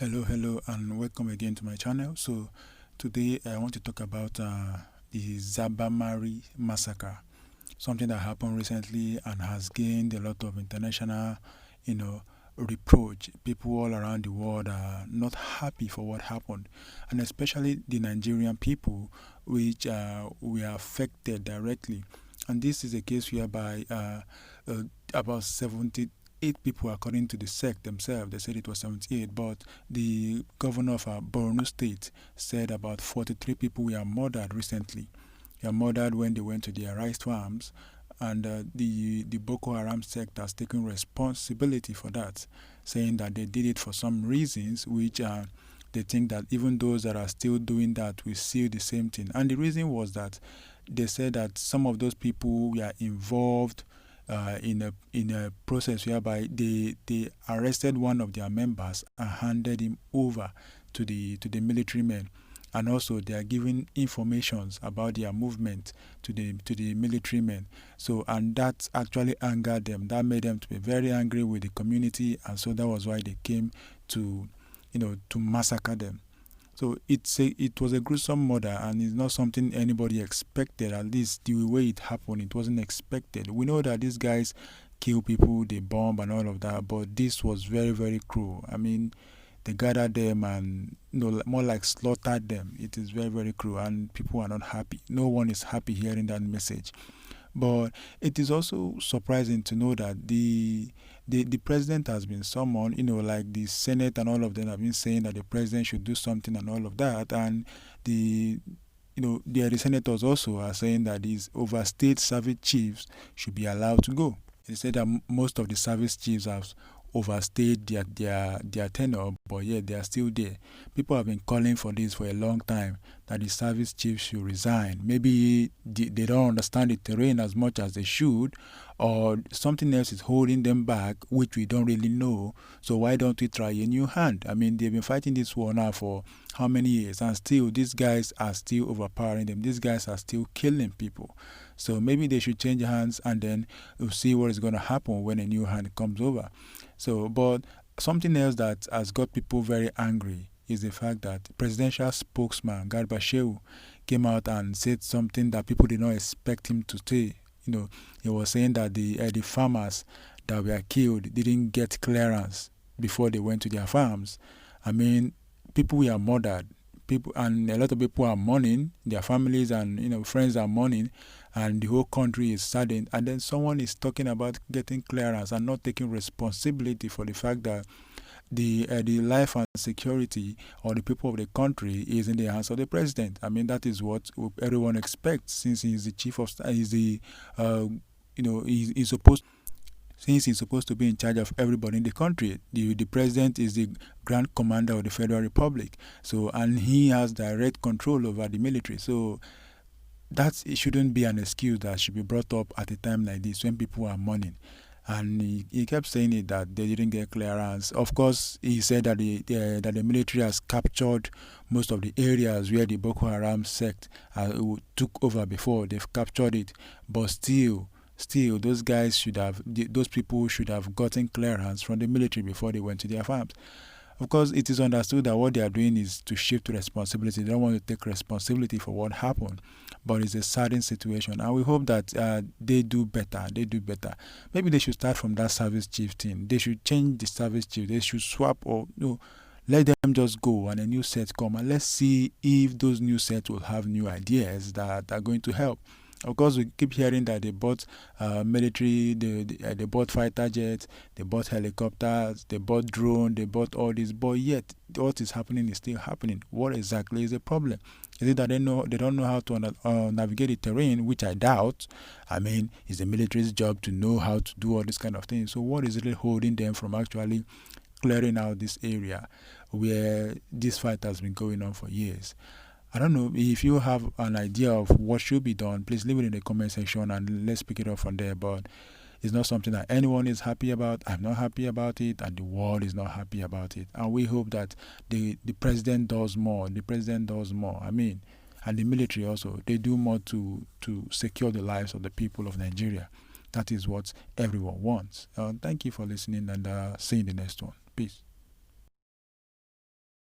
Hello, and welcome again to my channel. So, today I want to talk about the Zabamari massacre, something that happened recently and has gained a lot of international, you know, reproach. People all around the world are not happy for what happened, and especially the Nigerian people, which were affected directly. And this is a case whereby about 78 people, according to the sect themselves, they said it was 78, but the governor of Borno State said about 43 people were murdered recently. They were murdered when they went to their rice farms, and the Boko Haram sect has taken responsibility for that, saying that they did it for some reasons which they think that even those that are still doing that will see the same thing. And the reason was that they said that some of those people were involved in a process whereby they arrested one of their members and handed him over to the military men, and also they are giving informations about their movement to the military men. So, and that actually angered them. That made them to be very angry with the community, and so that was why they came to to massacre them. So it was a gruesome murder, and it's not something anybody expected. At least the way it happened, it wasn't expected. We know that these guys kill people, they bomb and all of that, but this was very, very cruel. I mean, they gathered them and more like slaughtered them. It is very, very cruel, and people are not happy. No one is happy hearing that message. But it is also surprising to know that the president has been summoned, like the Senate and all of them have been saying that the president should do something and all of that. And the the senators also are saying that these overstayed service chiefs should be allowed to go. They said that most of the service chiefs have overstayed their tenure, but yet they are still there. People have been calling for this for a long time, that the service chiefs should resign. Maybe they don't understand the terrain as much as they should, or something else is holding them back, which we don't really know. So why don't we try a new hand? I mean, they've been fighting this war now for how many years, and still these guys are still overpowering them. These guys are still killing people. So maybe they should change hands, and then we'll see what is going to happen when a new hand comes over. So, but something else that has got people very angry is the fact that presidential spokesman Garba Shehu came out and said something that people did not expect him to say. He was saying that the farmers that were killed didn't get clearance before they went to their farms. I mean, people were murdered. People, and a lot of people are mourning. Their families and friends are mourning, and the whole country is saddened. And then someone is talking about getting clearance and not taking responsibility for the fact that the life and security of the people of the country is in the hands of the president. I mean, that is what everyone expects, since he is the chief of staff. He's the he's supposed, since he's supposed to be in charge of everybody in the country. The president is the grand commander of the Federal Republic, so, and he has direct control over the military. So it shouldn't be an excuse that should be brought up at a time like this when people are mourning. And he kept saying it, that they didn't get clearance. Of course, he said that the military has captured most of the areas where the Boko Haram sect took over before. They've captured it, but still those people should have gotten clearance from the military before they went to their farms. Of course, it is understood that what they are doing is to shift responsibility. They don't want to take responsibility for what happened, but it's a saddening situation, and we hope that they do better. They do better. Maybe they should start from that service chief thing. They should change the service chief. They should swap, or let them just go and a new set come, and let's see if those new sets will have new ideas that are going to help. Of course, we keep hearing that they bought military, they bought fighter jets, they bought helicopters, they bought drones, they bought all this, but yet what is happening is still happening. What exactly is the problem? Is it that they don't know how to navigate the terrain, which I doubt? I mean, it's the military's job to know how to do all this kind of things. So what is really holding them from actually clearing out this area where this fight has been going on for years? I don't know. If you have an idea of what should be done, please leave it in the comment section and let's pick it up from there. But it's not something that anyone is happy about. I'm not happy about it, and the world is not happy about it. And we hope that the president does more. The president does more. I mean, and the military also, they do more to secure the lives of the people of Nigeria. That is what everyone wants. Thank you for listening, and see you in the next one. Peace.